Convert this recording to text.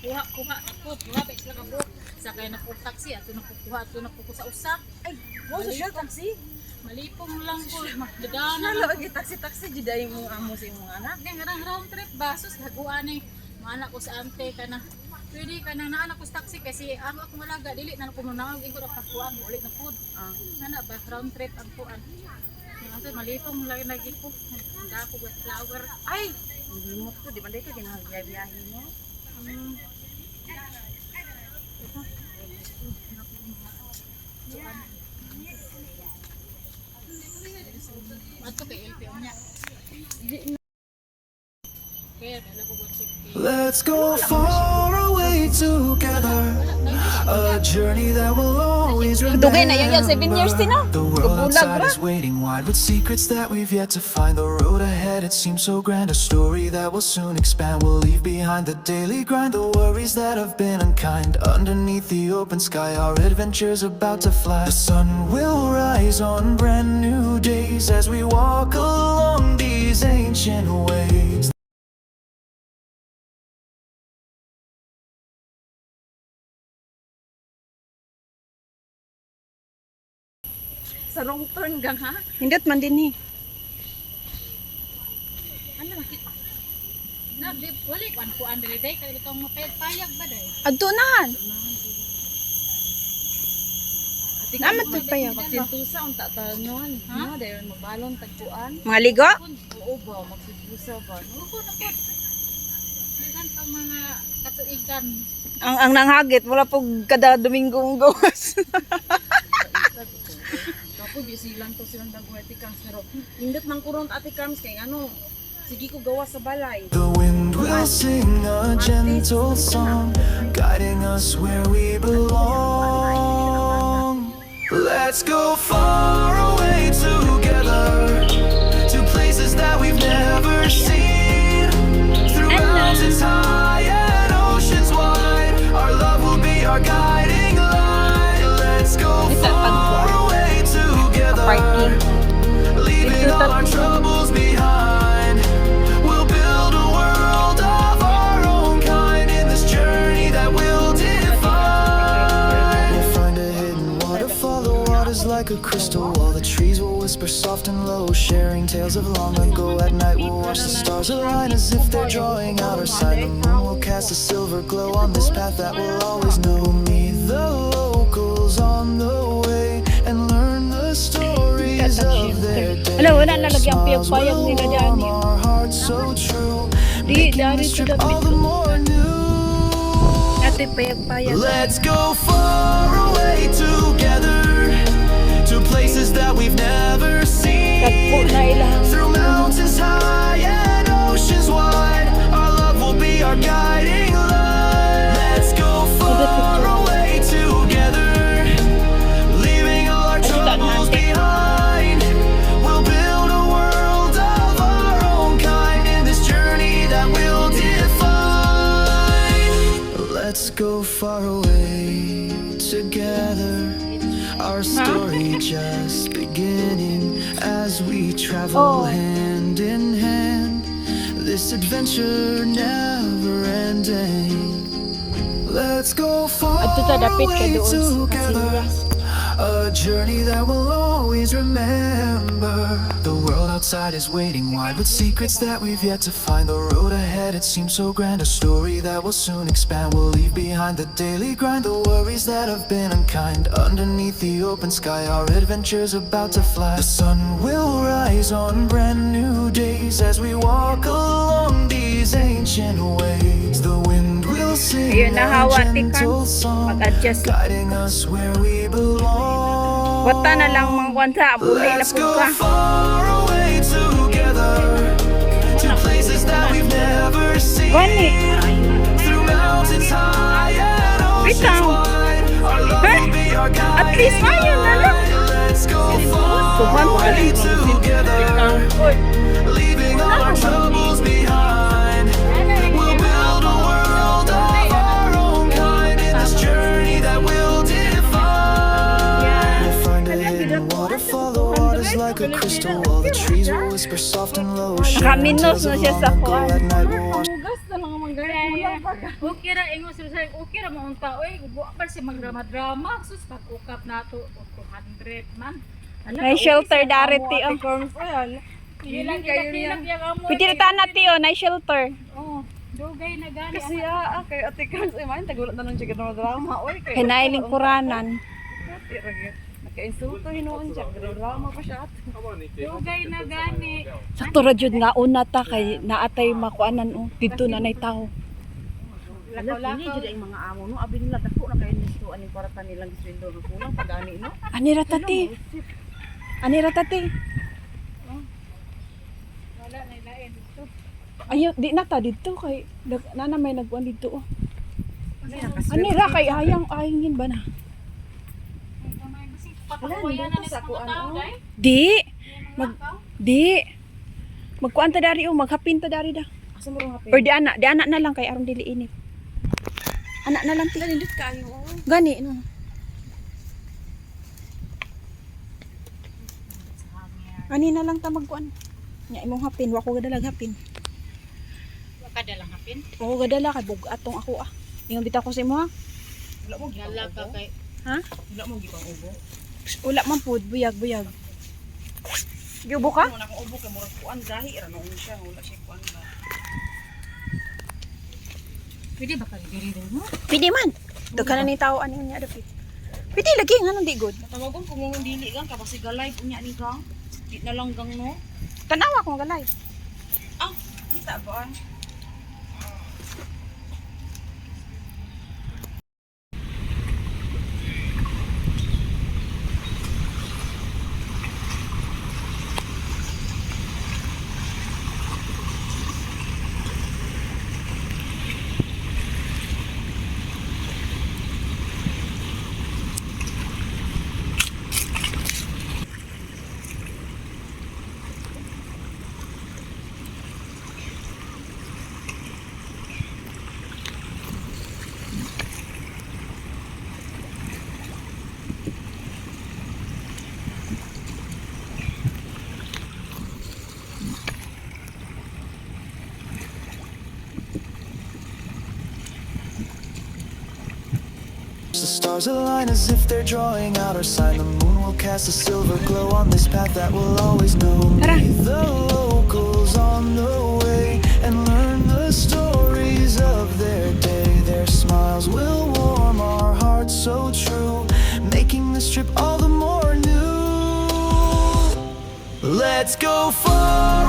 kuha ako, kuha ba sila kabuk. Sakay na po taxi, ato na kukuha, ato na po sa usa. Ay, mo sa siya taxi. Malipong lang po, magdadaan na Nalo lang. lagi taxi diday mo amo sa imong anak. Nga nga round trip basos haguan ni anak ko sa ante kana. Pwede ka na anak ko sa taxi kasi ang ako malaga dili na ko munawag ingo ra pakuan ulit na food. Ana ba round trip ang kuan. Nga malipong lagi ko. Handa ko with flower. Ay, hindi mo to, di ba dito ginagabiyahin mo? Ato kay LPO niya. Kaya dala ko buat Let's go far away together. A journey that will always remember. Dugay na yan 7 years din na. The world Kabulag outside ra. is waiting wide with secrets that we've yet to find. The road ahead, it seems so grand. A story that will soon expand. We'll leave behind the daily grind, the worries that have been unkind. Underneath the open sky, our adventure's about to fly. The sun will rise on brand new days as we walk along these ancient ways. Sa wrong turn gang ha? Hindot man din eh. ano makita. Na di wala ko an dili day kay itong mapayag ba day. Adto nahan. Naman to payag. Magsintusa ang tatanon. Ha? Ha, dayon mabalon tagpuan. Mga ligo? Oo ba, magsintusa ba? No? Upo na po. Dagan pa mga katuigan. Ang nanghagit wala po kada Domingo ang gawas. Kapo busy lang to silang dagway Ate Kams pero indot man kurong Ate Kams kay ano sige ko gawa sa balay. The wind will sing a gentle song, guiding us where we belong. Let's go far away together, to places that we've never seen. Through mountains high and oceans wide, our love will be our guiding light. Let's go far away together, leaving all our troubles behind. We'll build a world of our own kind in this journey that we'll define. We'll find a hidden waterfall, the water's like a crystal wall. The trees will whisper soft and low, sharing tales of long ago. At night we'll watch the stars align as if they're drawing out our sign. The moon will cast a silver glow on this path that we'll always know. We'll meet the locals on the way and learn the stories of their day. Ano, wala na lagi ang piyag-payag nila dyan eh. Our hearts so true, Di, making dari this to trip the all the more new. Ate payag-payag. Let's go far away together, to places that we've never Tagpo seen. na ilang. Through mountains high and oceans wide, our love will be our guiding light. Let's go far away together, leaving all our troubles behind. We'll build a world of our own kind in this journey that we'll define. Let's go far away together, our story just beginning as we travel hand in hand. This adventure never ending. Let's go far Adto ta dapit ka away doon. together, a journey that we'll always remember. The world outside is waiting wide with secrets that we've yet to find. The road ahead, it seems so grand, a story that will soon expand. We'll leave behind the daily grind, the worries that have been unkind. Underneath the open sky, our adventure's about to fly. The sun will rise on brand new days as we walk along these ancient ways. The wind will sing Ayun, a nahawa, gentle Tikan. song, Mag-adjust. guiding us where we belong. Wata na lang mga kwanta. Buli na Let's po go ka. far away together, to places that we've never seen. Gani. Through mountains high and oceans Bitaw. wide, our love will be our At guiding least ayun na lang. light. Let's go far away together, leaving all our troubles behind. We'll build a world of our own kind in this journey that we'll define. We'll find a hidden waterfall, the water's like a crystal wall. The trees will whisper soft and low, sharing Nakaminos tales na of siya sa long ago. kuwan. At night we'll watch Hugas na lang ang mga gaya. Okay ra ingon sila okay ra mo unta oy buwa pa si magdrama-drama sus pag-ukap nato 200 man. Nay shelter darity oh. Ilang kayo niya. Pwede na na tiyo, nay shelter. Oh, dugay na gani. Kasi kay Ate Carms ay man tagulat na nung chicken drama oy kay. Hinailing kuranan. Naka-insulto hinuon siya, drama pa siya. Dugay na gani. Sakto ra jud nga una ta kay naatay makuanan oh. Dito na nay tao. Lakaw-lakaw. Ini jud ang mga amo no, abi nila dako na kay nisto aning kwarta nilang sweldo no kulang pagani no. Anira tati. Anira tati. Wala na ilain dito. Ayo di na ta dito kay nana may nagkuan dito oh. Anira kay ayangin ba na? Patawayan na ni sa mga tao dai. Di. Di. Magkuan ta dari oh, maghapin ta dari da. Asa mo rong Or di anak na lang kay aron dili init. Anak na lang tila Nindot kayo. gani no. Ani na lang ta magkuan. Nya imong hapin, wa ko gadalag hapin. Wa ka dalang hapin. Oo gadala kay bugat tong ako ah. Ingon bitaw ko sa imo ha. Wala mo gipang Yala ka ubo. kay Ha? Wala mo gipang ubo. Wala man pud buyag. Giubo ka? Wala akong ubo kay murag kuan gahi ra noon siya, wala siya kuan ba. pwede ba ka diri mo? Pidi man. Daghan na ni tao ani nya dapat. Pidi lagi nganong di good. Natawagon ko mong dili gang kapag galay unya ni gang. Di na lang gang no. Tanawa ko galay. Ah, kita ba? The stars align as if they're drawing out our sign. The moon will cast a silver glow on this path that will always know. Tara. Meet the locals on the way and learn the stories of their day. Their smiles will warm our hearts so true, making this trip all the more new. Let's go far